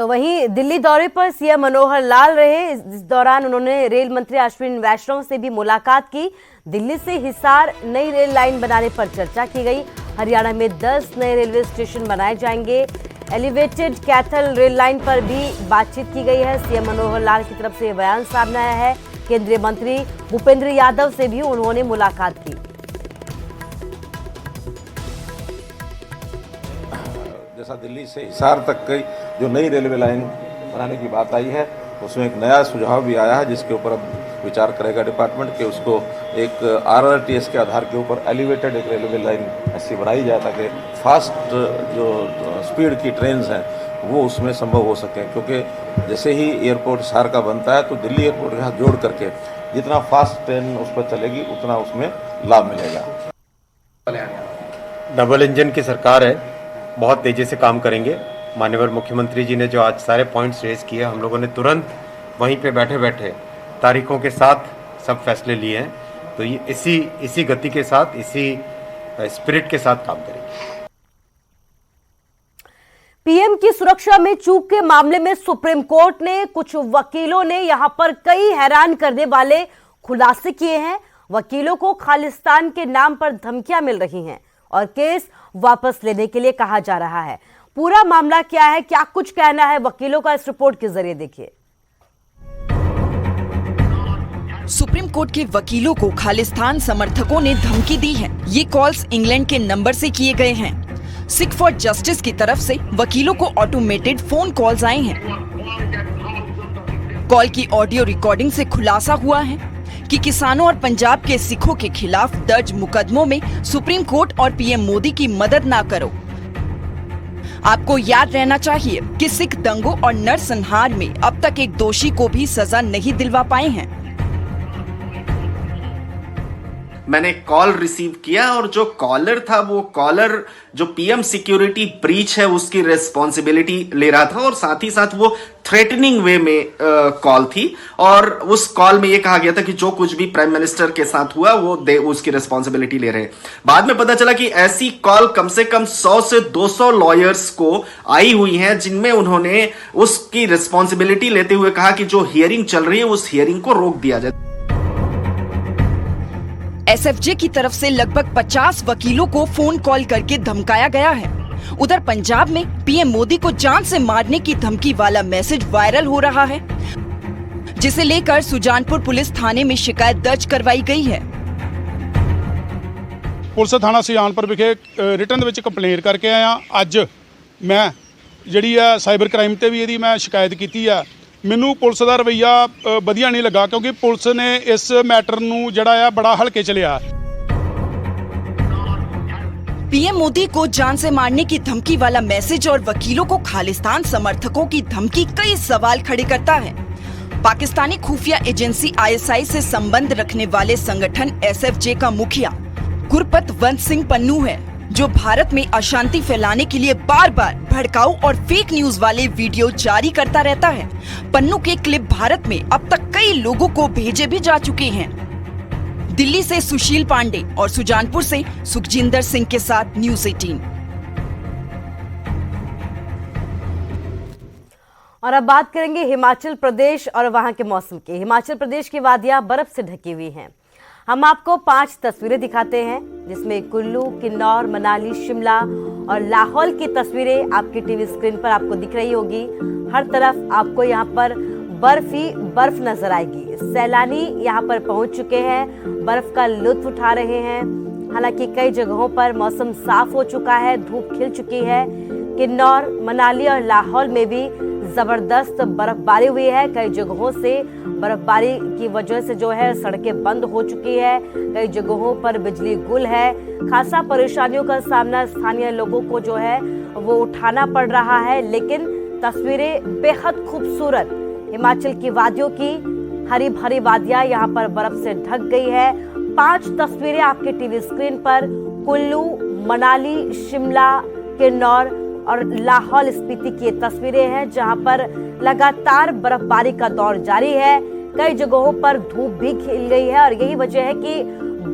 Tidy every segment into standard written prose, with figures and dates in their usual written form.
तो वहीं दिल्ली दौरे पर सीएम मनोहर लाल रहे। इस दौरान उन्होंने रेल मंत्री अश्विनी वैष्णव से भी मुलाकात की। दिल्ली से हिसार नई रेल लाइन बनाने पर चर्चा की गई। हरियाणा में 10 नए रेलवे स्टेशन बनाए जाएंगे। एलिवेटेड कैथल रेल लाइन पर भी बातचीत की गई है। सीएम मनोहर लाल की तरफ से यह बयान सामने आया है। केंद्रीय मंत्री भूपेंद्र यादव से भी उन्होंने मुलाकात की। जैसा दिल्ली से हिसार तक की जो नई रेलवे लाइन बनाने की बात आई है, उसमें एक नया सुझाव भी आया है जिसके ऊपर अब विचार करेगा डिपार्टमेंट कि उसको एक RRTS के आधार के ऊपर एलिवेटेड एक रेलवे लाइन ऐसी बनाई जाए ताकि फास्ट जो स्पीड की ट्रेन्स हैं वो उसमें संभव हो सके। क्योंकि जैसे ही एयरपोर्ट हिसार का बनता है तो दिल्ली एयरपोर्ट के साथ जोड़ करके जितना फास्ट ट्रेन उस पर चलेगी उतना उसमें लाभ मिलेगा। डबल इंजन की सरकार है, बहुत तेजी से काम करेंगे। माननीय मुख्यमंत्री जी ने जो आज सारे पॉइंट्स रेज किए, हम लोगों ने तुरंत वहीं पे बैठे बैठे तारीखों के साथ सब फैसले लिए हैं। तो ये इसी गति के साथ, इसी स्पिरिट के साथ काम करेंगे। पीएम की सुरक्षा में चूक के मामले में सुप्रीम कोर्ट ने कुछ वकीलों ने यहां पर कई हैरान करने वाले खुलासे किए हैं। वकीलों को खालिस्तान के नाम पर धमकियां मिल रही हैं और केस वापस लेने के लिए कहा जा रहा है। पूरा मामला क्या है, क्या कुछ कहना है वकीलों का, इस रिपोर्ट के जरिए देखिए। सुप्रीम कोर्ट के वकीलों को खालिस्तान समर्थकों ने धमकी दी है। ये कॉल्स इंग्लैंड के नंबर से किए गए हैं। सिख फॉर जस्टिस की तरफ से वकीलों को ऑटोमेटेड फोन कॉल्स आए हैं। कॉल की ऑडियो रिकॉर्डिंग से खुलासा हुआ है कि किसानों और पंजाब के सिखों के खिलाफ दर्ज मुकदमों में सुप्रीम कोर्ट और पीएम मोदी की मदद ना करो। आपको याद रहना चाहिए कि सिख दंगों और नरसंहार में अब तक एक दोषी को भी सजा नहीं दिलवा पाए हैं। मैंने कॉल रिसीव किया और जो कॉलर था वो कॉलर जो पीएम सिक्योरिटी ब्रीच है उसकी रिस्पॉन्सिबिलिटी ले रहा था और साथ ही साथ वो थ्रेटनिंग वे में कॉल थी और उस कॉल में ये कहा गया था कि जो कुछ भी प्राइम मिनिस्टर के साथ हुआ वो उसकी रिस्पॉन्सिबिलिटी ले रहे हैं। बाद में पता चला कि ऐसी कॉल कम से कम 100 से 200 लॉयर्स को आई हुई हैं जिनमें उन्होंने उसकी रिस्पॉन्सिबिलिटी लेते हुए कहा कि जो हियरिंग चल रही है उस हियरिंग को रोक दिया जाए। एसएफजे की तरफ से लगभग 50 वकीलों को फोन कॉल करके धमकाया गया है। उधर पंजाब में पीएम मोदी को जान से मारने की धमकी वाला मैसेज वायरल हो रहा है, जिसे लेकर सुजानपुर पुलिस थाने में शिकायत दर्ज करवाई गई है। पुलिस थाना सुजानपुर विखे रिटर्न विच कंप्लेंट करके आया। अज मैं जिहड़ी है साइबर क्राइम ते भी इहदी मैं शिकायत की है। ਮੈਨੂੰ ਪੁਲਿਸ ਦਾ ਰਵੱਈਆ ਵਧੀਆ नहीं लगा क्योंकि पुलिस ने इस मैटर ਨੂੰ ਜਿਹੜਾ ਆ बड़ा हल्के च लिया। पीएम मोदी को जान से मारने की धमकी वाला मैसेज और वकीलों को खालिस्तान समर्थकों की धमकी कई सवाल खड़े करता है। पाकिस्तानी खुफिया एजेंसी ISI से संबंध रखने वाले संगठन SFJ का मुखिया गुरपतवंत सिंह पन्नू है, जो भारत में अशांति फैलाने के लिए बार बार भड़काऊ और फेक न्यूज वाले वीडियो जारी करता रहता है। पन्नू के क्लिप भारत में अब तक कई लोगों को भेजे भी जा चुके हैं। दिल्ली से सुशील पांडे और सुजानपुर से सुखजिंदर सिंह के साथ न्यूज़ 18। और अब बात करेंगे हिमाचल प्रदेश और वहां के मौसम की। हिमाचल प्रदेश की वादियां बर्फ से ढकी हुई हैं। हम आपको 5 तस्वीरें दिखाते हैं जिसमें कुल्लू, किन्नौर, मनाली, शिमला और लाहौल की तस्वीरें आपकी टीवी स्क्रीन पर आपको दिख रही होगी। हर तरफ आपको यहाँ पर बर्फ ही बर्फ नजर आएगी। सैलानी यहाँ पर पहुंच चुके हैं, बर्फ का लुत्फ उठा रहे हैं। हालांकि कई जगहों पर मौसम साफ हो चुका है, धूप खिल चुकी है। किन्नौर, मनाली और लाहौल में भी जबरदस्त बर्फबारी हुई है। कई जगहों से बर्फबारी की वजह से जो है सड़कें बंद हो चुकी है। कई जगहों पर बिजली गुल है। खासा परेशानियों का सामना स्थानीय लोगों को जो है वो उठाना पड़ रहा है। लेकिन तस्वीरें बेहद खूबसूरत हिमाचल की वादियों की, हरी भरी वादियां यहाँ पर बर्फ से ढक गई है। 5 तस्वीरें आपके टीवी स्क्रीन पर कुल्लू, मनाली, शिमला, किन्नौर और लाहौल स्पीति की तस्वीरें हैं जहां पर लगातार बर्फबारी का दौर जारी है। कई जगहों पर धूप भी खिल गई है और यही वजह है कि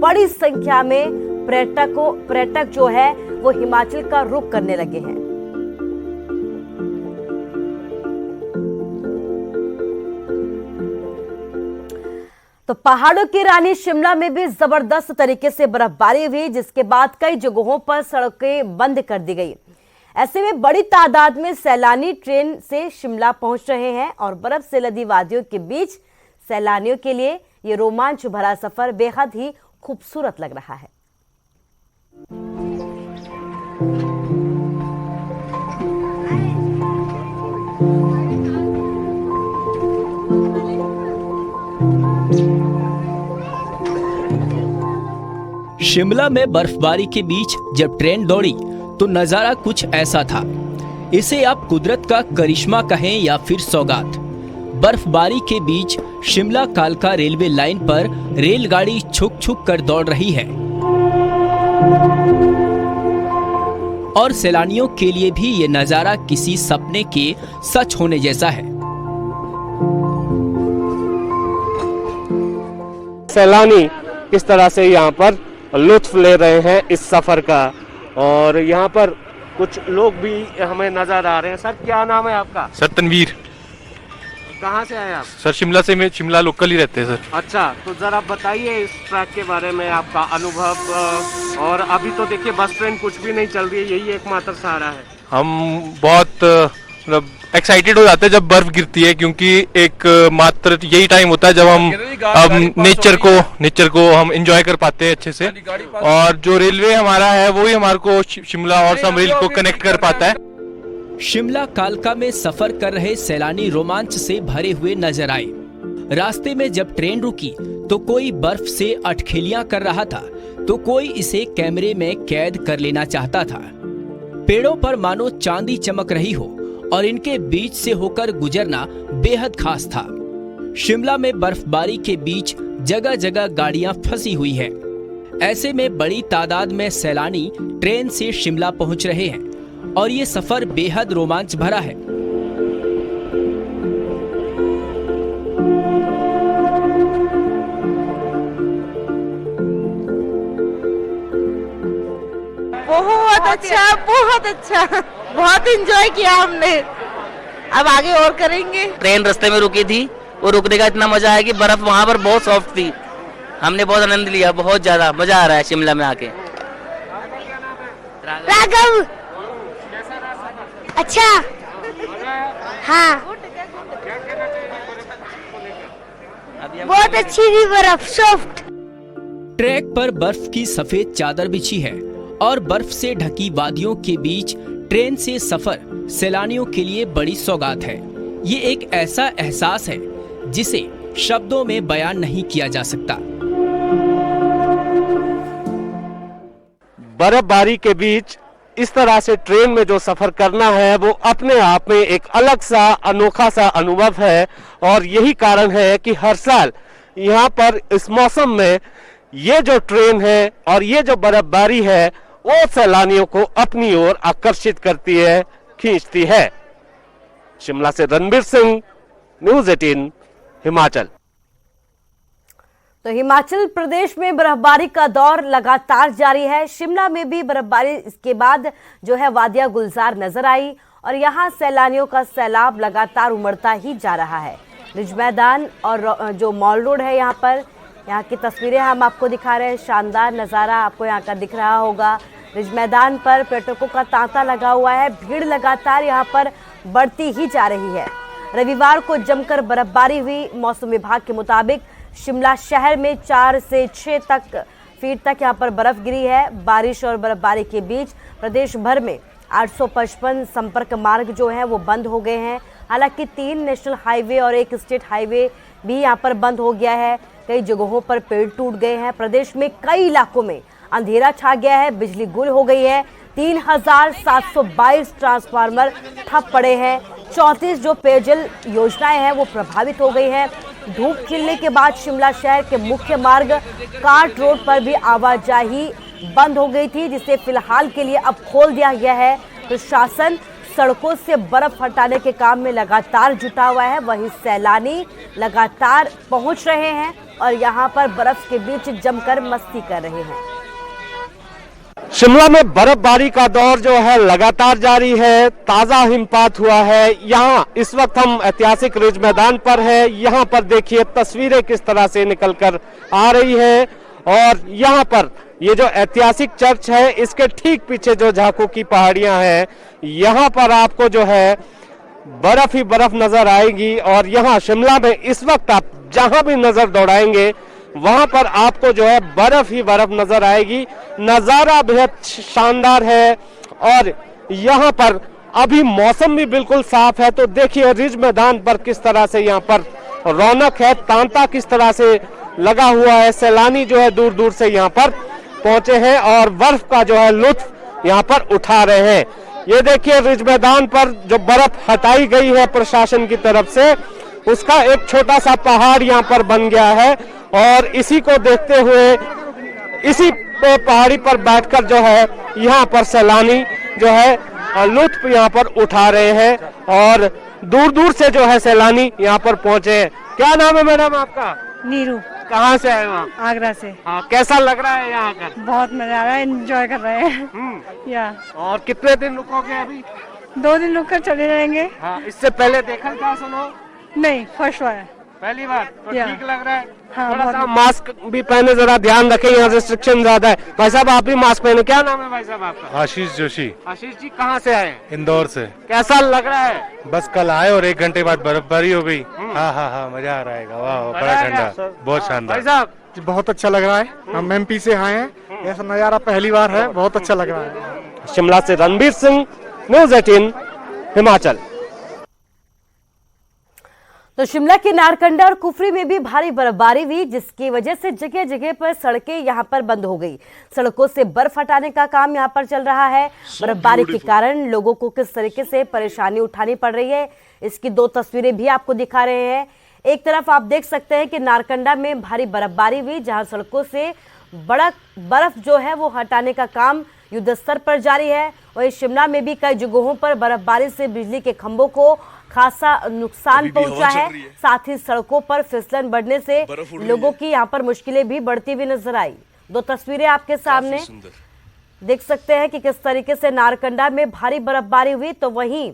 बड़ी संख्या में पर्यटक जो है वो हिमाचल का रुख करने लगे हैं। तो पहाड़ों की रानी शिमला में भी जबरदस्त तरीके से बर्फबारी हुई, जिसके बाद कई जगहों पर सड़कें बंद कर दी गई। ऐसे में बड़ी तादाद में सैलानी ट्रेन से शिमला पहुंच रहे हैं और बर्फ से लदी वादियों के बीच सैलानियों के लिए ये रोमांच भरा सफर बेहद ही खूबसूरत लग रहा है। शिमला में बर्फबारी के बीच जब ट्रेन दौड़ी तो नजारा कुछ ऐसा था। इसे आप कुदरत का करिश्मा कहें या फिर सौगात। बर्फबारी के बीच शिमला कालका रेलवे लाइन पर रेलगाड़ी छुक छुक कर दौड़ रही है और सैलानियों के लिए भी ये नजारा किसी सपने के सच होने जैसा है। सैलानी किस तरह से यहाँ पर लुत्फ ले रहे हैं इस सफर का, और यहाँ पर कुछ लोग भी हमें नजर आ रहे हैं। सर क्या नाम है आपका? सर तनवीर। कहाँ से आए आप? सर शिमला से, मैं शिमला लोकल ही रहते हैं सर। अच्छा, तो जरा बताइए इस ट्रैक के बारे में आपका अनुभव। और अभी तो देखिए बस ट्रेन कुछ भी नहीं चल रही है, यही एकमात्र सहारा है। हम बहुत मतलब एक्साइटेड हो जाते हैं जब बर्फ गिरती है, क्योंकि एक मात्र यही टाइम होता है जब हम नेचर को हम एंजॉय कर पाते हैं अच्छे से। और जो रेलवे हमारा है वो ही हमारे को शिमला और समरील को कनेक्ट कर पाता है। शिमला कालका में सफर कर रहे सैलानी रोमांच से भरे हुए नजर आए। रास्ते में जब ट्रेन रुकी तो कोई बर्फ से अटखेलियां कर रहा था, तो कोई इसे कैमरे में कैद कर लेना चाहता था। पेड़ों पर मानो चांदी चमक रही हो और इनके बीच से होकर गुजरना बेहद खास था। शिमला में बर्फबारी के बीच जगह जगह गाड़ियां फंसी हुई हैं। ऐसे में बड़ी तादाद में सैलानी ट्रेन से शिमला पहुंच रहे हैं और ये सफर बेहद रोमांच भरा है। बहुत अच्छा, बहुत एंजॉय किया हमने। अब आगे और करेंगे। ट्रेन रास्ते में रुकी थी, वो रुकने का इतना मजा आया कि बर्फ वहाँ पर बहुत सॉफ्ट थी। हमने बहुत आनंद लिया, बहुत ज्यादा मजा आ रहा है शिमला में आके। राघव, अच्छा, हाँ, बहुत अच्छी थी बर्फ, सॉफ्ट। ट्रैक पर बर्फ की सफेद चादर बिछी है और बर्फ से ढकी वादियों के बीच ट्रेन से सफर सैलानियों के लिए बड़ी सौगात है। ये एक ऐसा एहसास है जिसे शब्दों में बयान नहीं किया जा सकता। बर्फबारी के बीच इस तरह से ट्रेन में जो सफर करना है वो अपने आप में एक अलग सा अनोखा सा अनुभव है। और यही कारण है कि हर साल यहाँ पर इस मौसम में ये जो ट्रेन है और ये जो बर्फबारी है वो सैलानियों को अपनी ओर आकर्षित करती है, खींचती है। शिमला से रणबीर सिंह, न्यूज़ 18 हिमाचल। तो हिमाचल प्रदेश में बर्फबारी का दौर लगातार जारी है। शिमला में भी बर्फबारी इसके बाद जो है वादियां गुलजार नजर आई और यहां सैलानियों का सैलाब लगातार उमड़ता ही जा रहा है। रिज मैदान और जो मॉल रोड है यहाँ की तस्वीरें हम आपको दिखा रहे हैं। शानदार नज़ारा आपको यहाँ का दिख रहा होगा। रिज मैदान पर पर्यटकों का तांता लगा हुआ है, भीड़ लगातार यहाँ पर बढ़ती ही जा रही है। रविवार को जमकर बर्फबारी हुई। मौसम विभाग के मुताबिक शिमला शहर में 4 से 6 फीट तक यहाँ पर बर्फ गिरी है। बारिश और बर्फबारी के बीच प्रदेश भर में 855 संपर्क मार्ग जो हैं वो बंद हो गए हैं। हालांकि 3 नेशनल हाईवे और 1 स्टेट हाईवे भी यहाँ पर बंद हो गया है। कई जगहों पर पेड़ टूट गए हैं। प्रदेश में कई इलाकों में अंधेरा छा गया है, बिजली गुल हो गई है। 3722 ट्रांसफार्मर ठप पड़े हैं। 34 जो पेयजल योजनाएं हैं वो प्रभावित हो गई हैं। धूप खिलने के बाद शिमला शहर के मुख्य मार्ग कार्ट रोड पर भी आवाजाही बंद हो गई थी, जिसे फिलहाल के लिए अब खोल दिया गया है। प्रशासन सड़कों से बर्फ हटाने के काम में लगातार जुटा हुआ है। वहीं सैलानी लगातार पहुंच रहे हैं और यहां पर बर्फ के बीच जमकर मस्ती कर रहे हैं। शिमला में बर्फबारी का दौर जो है लगातार जारी है। ताजा हिमपात हुआ है। यहाँ इस वक्त हम ऐतिहासिक रिज मैदान पर है। यहाँ पर देखिए तस्वीरें किस तरह से निकलकर आ रही है और यहाँ पर ये जो ऐतिहासिक चर्च है इसके ठीक पीछे जो झाकू की पहाड़ियां हैं, यहाँ पर आपको जो है बर्फ ही बर्फ नजर आएगी। और यहाँ शिमला में इस वक्त आप जहां भी नजर दौड़ाएंगे वहां पर आपको जो है बर्फ ही बर्फ नजर आएगी। नजारा बेहद शानदार है और यहाँ पर अभी मौसम भी बिल्कुल साफ है। तो देखिए रिज मैदान पर किस तरह से यहाँ पर रौनक है, तांता किस तरह से लगा हुआ है। सैलानी जो है दूर दूर से यहाँ पर पहुंचे हैं और बर्फ का जो है लुत्फ यहाँ पर उठा रहे हैं। ये देखिए रिज मैदान पर जो बर्फ हटाई गई है प्रशासन की तरफ से, उसका एक छोटा सा पहाड़ यहाँ पर बन गया है और इसी को देखते हुए इसी पहाड़ी पर बैठकर जो है यहाँ पर सैलानी जो है लुत्फ यहाँ पर उठा रहे हैं और दूर दूर से जो है सैलानी यहाँ पर पहुंचे हैं। क्या नाम है मैडम आपका? नीरू। कहाँ से आए हो आप? आगरा से। हाँ, कैसा लग रहा है यहाँ आकर? बहुत मजा आ रहा है, एंजॉय कर रहे हैं। या और कितने दिन रुकोगे अभी? 2 दिन रुक कर चले जाएंगे। हाँ, इससे पहले देखा था सुनो? नहीं, फर्स्ट बार है। पहली बार तो ठीक लग रहा है। हाँ, थोड़ा सा मास्क भी पहने, जरा ध्यान रखें, यहाँ रिस्ट्रिक्शन ज्यादा है। भाई साहब आप भी मास्क पहने। क्या नाम है भाई साहब आपका? आशीष जोशी। आशीष जी कहाँ से आए? इंदौर से। कैसा लग रहा है? बस कल आए और 1 घंटे बाद बर्फबारी हो गई। हाँ हाँ हाँ, मजा आ रहा है। वाह, बड़ा ठंडा, बहुत शानदार। भाई साहब बहुत अच्छा लग रहा है। हम एमपी से आए हैं, ऐसा नजारा पहली बार है, बहुत अच्छा लग रहा है। शिमला से रणबीर सिंह, न्यूज़ 18 हिमाचल। तो शिमला के नारकंडा और कुफरी में भी भारी बर्फबारी हुई, जिसकी वजह से जगह जगह पर सड़कें यहां पर बंद हो गई। सड़कों से बर्फ हटाने का काम यहां पर चल रहा है। बर्फबारी के कारण लोगों को किस तरीके से परेशानी उठानी पड़ रही है, इसकी 2 तस्वीरें भी आपको दिखा रहे हैं। एक तरफ आप देख सकते हैं कि नारकंडा में भारी बर्फबारी हुई, जहां सड़कों से बड़ा बर्फ जो है वो हटाने का काम युद्ध स्तर पर जारी है। वहीं शिमला में भी कई जगहों पर बर्फबारी से बिजली के खंभों को खासा नुकसान पहुंचा है। साथ ही सड़कों पर फिसलन बढ़ने से लोगों की यहां पर मुश्किलें भी बढ़ती हुई नजर आई। 2 तस्वीरें आपके सामने देख सकते हैं कि किस तरीके से नारकंडा में भारी बर्फबारी हुई। तो वहीं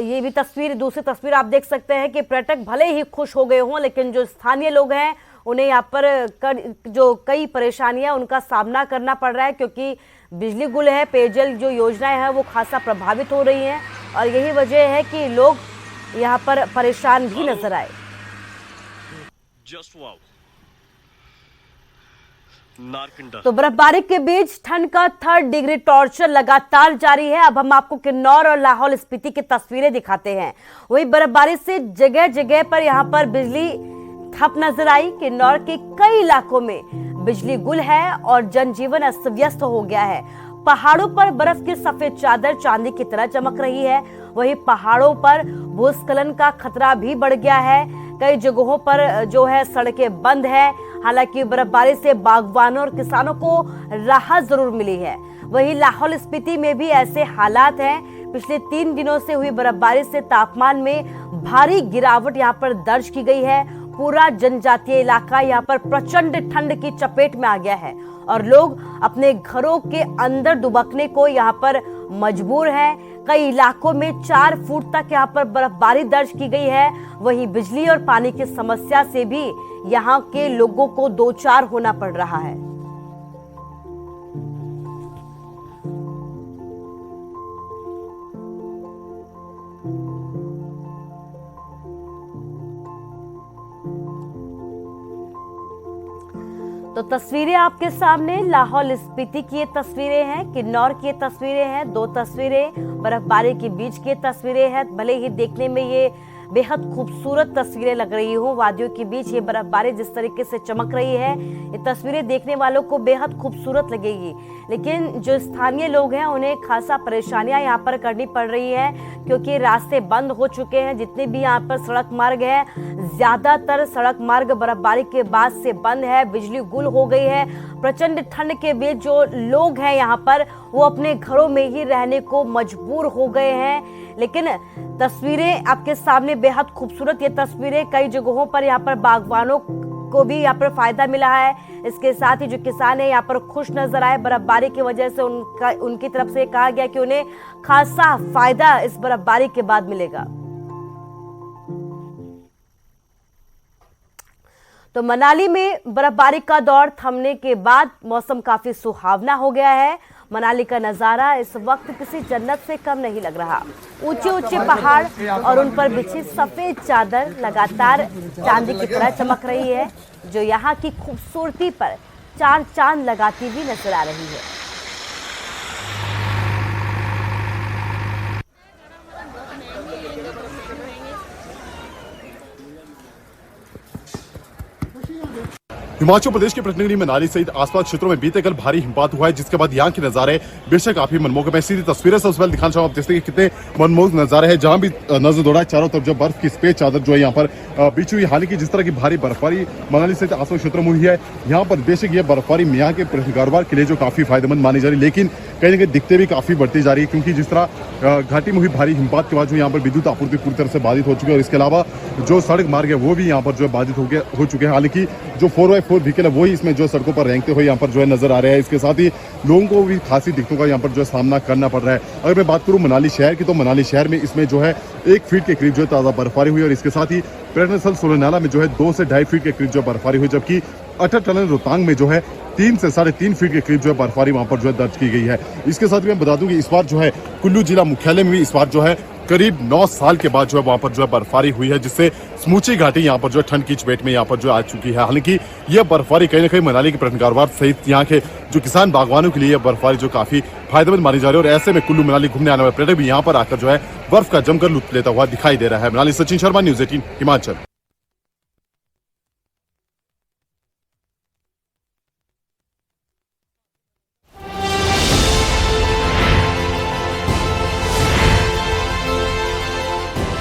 ये भी तस्वीर, दूसरी तस्वीर आप देख सकते हैं कि पर्यटक भले ही खुश हो गए हों, लेकिन जो स्थानीय लोग हैं उन्हें यहाँ पर जो कई परेशानियां उनका सामना करना पड़ रहा है, क्योंकि बिजली गुल है, पेयजल जो योजनाएं हैं वो खासा प्रभावित हो रही हैं और यही वजह है कि लोग यहाँ पर परेशान भी नजर आए। तो बर्फबारी के बीच ठंड का 3rd डिग्री टॉर्चर लगातार जारी है। अब हम आपको किन्नौर और लाहौल स्पीति की तस्वीरें दिखाते हैं। वही बर्फबारी से जगह जगह पर यहाँ पर बिजली ठप नजर आई। किन्नौर के कई इलाकों में बिजली गुल है और जनजीवन अस्त व्यस्त हो गया है। पहाड़ों पर बर्फ की सफेद चादर चांदी की तरह चमक रही है। वहीं पहाड़ों पर भूस्खलन का खतरा भी बढ़ गया है। कई जगहों पर जो है सड़कें बंद है। हालांकि बर्फबारी से बागवानों और किसानों को राहत जरूर मिली है। वहीं लाहौल स्पीति में भी ऐसे हालात हैं। पिछले 3 दिनों से हुई बर्फबारी से तापमान में भारी गिरावट यहाँ पर दर्ज की गई है। पूरा जनजातीय इलाका यहाँ पर प्रचंड ठंड की चपेट में आ गया है और लोग अपने घरों के अंदर दुबकने को यहाँ पर मजबूर हैं। कई इलाकों में 4 फुट तक यहाँ पर बर्फबारी दर्ज की गई है। वहीं बिजली और पानी की समस्या से भी यहाँ के लोगों को 2-4 होना पड़ रहा है। तो तस्वीरें आपके सामने लाहौल स्पीति की ये तस्वीरें हैं, किन्नौर की ये तस्वीरें हैं। 2 तस्वीरें बर्फबारी के बीच की तस्वीरें हैं। भले ही देखने में ये बेहद खूबसूरत तस्वीरें लग रही हो, वादियों के बीच ये बर्फबारी जिस तरीके से चमक रही है, ये तस्वीरें देखने वालों को बेहद खूबसूरत लगेगी। लेकिन जो स्थानीय लोग हैं उन्हें खासा परेशानियां यहाँ पर करनी पड़ रही है, क्योंकि रास्ते बंद हो चुके हैं। जितने भी यहाँ पर सड़क मार्ग है, ज्यादातर सड़क मार्ग बर्फबारी के बाद से बंद है। बिजली गुल हो गई है। प्रचंड ठंड के बीच जो लोग हैं यहाँ पर वो अपने घरों में ही रहने को मजबूर हो गए हैं। लेकिन तस्वीरें आपके सामने बेहद खूबसूरत ये तस्वीरें, कई जगहों पर यहाँ पर बागवानों को भी यहाँ पर फायदा मिला है। इसके साथ ही जो किसान है यहाँ पर खुश नजर आए। बर्फबारी की वजह से उनकी तरफ से कहा गया कि उन्हें खासा फायदा इस बर्फबारी के बाद मिलेगा। तो मनाली में बर्फबारी का दौर थमने के बाद मौसम काफी सुहावना हो गया है। मनाली का नजारा इस वक्त किसी जन्नत से कम नहीं लग रहा। ऊंचे ऊंचे पहाड़ और उन पर बिछी सफेद चादर लगातार चांदी की तरह चमक रही है, जो यहाँ की खूबसूरती पर चार चांद लगाती हुई नजर आ रही है। हिमाचल प्रदेश के प्रतिनिधि मनाली सहित आसपास क्षेत्रों में बीते कल भारी हिमपात हुआ है, जिसके बाद यहाँ के नजारे बेशक काफी मनमोहक। मैं सीधी तस्वीरें सबसे पहले दिखाना चाहूंगा, आप देखते हैं कि कितने मनमोहक नजारे हैं। जहां भी नजर दौड़ा है चारों तरफ जो बर्फ की सफेद चादर जो है यहाँ पर बिछी हुई। हालांकि जिस तरह की भारी बर्फबारी मनाली सहित आसपास क्षेत्रों में हुई है, यहाँ पर बेशक यह बर्फबारी यहाँ के कारोबार के लिए जो काफी फायदेमंद मानी जा रही है, लेकिन कहीं ना कहीं दिक्कतें भी काफी बढ़ती जा रही है, क्योंकि जिस तरह घाटी में हुई भारी हिमपात के बाद जो यहाँ पर विद्युत आपूर्ति पूरी तरह से बाधित हो चुकी है, और इसके अलावा जो सड़क मार्ग है वो भी यहाँ पर जो है बाधित हो चुके हैं। हालांकि जो 4x4 व्हीकल है वही इसमें जो सड़कों पर रेंगते हुए यहाँ पर जो है नजर आ रहे हैं। इसके साथ ही लोगों को भी खासी दिक्कतों का यहाँ पर जो है सामना करना पड़ रहा है। अगर मैं बात करूँ मनाली शहर की, तो मनाली शहर में इसमें जो है 1 फीट के करीब जो है ताजा बर्फबारी हुई, और इसके साथ ही पर्यटन स्थल सोलनाला में जो है 2 से 2.5 फीट के करीब जो बर्फबारी हुई, जबकि अटल टनल रोहतांग में जो है 3 से 3.5 फीट के करीब जो है बर्फबारी वहां पर जो है दर्ज की गई है। इसके साथ ही मैं बता दूं कि इस बार जो है कुल्लू जिला मुख्यालय में भी इस बार जो है करीब 9 साल के बाद जो है वहां पर जो है बर्फबारी हुई है, जिससे समूची घाटी यहाँ पर जो है ठंड की चपेट में यहाँ पर जो आ चुकी है। हालांकि यह बर्फबारी कहीं ना कहीं मनाली के पर्यटन कारोबार सहित यहाँ के जो किसान बागवानों के लिए यह बर्फबारी जो काफी फायदेमंद मानी जा रही है, और ऐसे में कुल्लू मनाली घूमने आने वाले पर्यटक भी यहाँ पर आकर जो है बर्फ का जमकर लुत्फ लेता हुआ दिखाई दे रहा है। मनाली सचिन शर्मा, न्यूज़ 18 हिमाचल।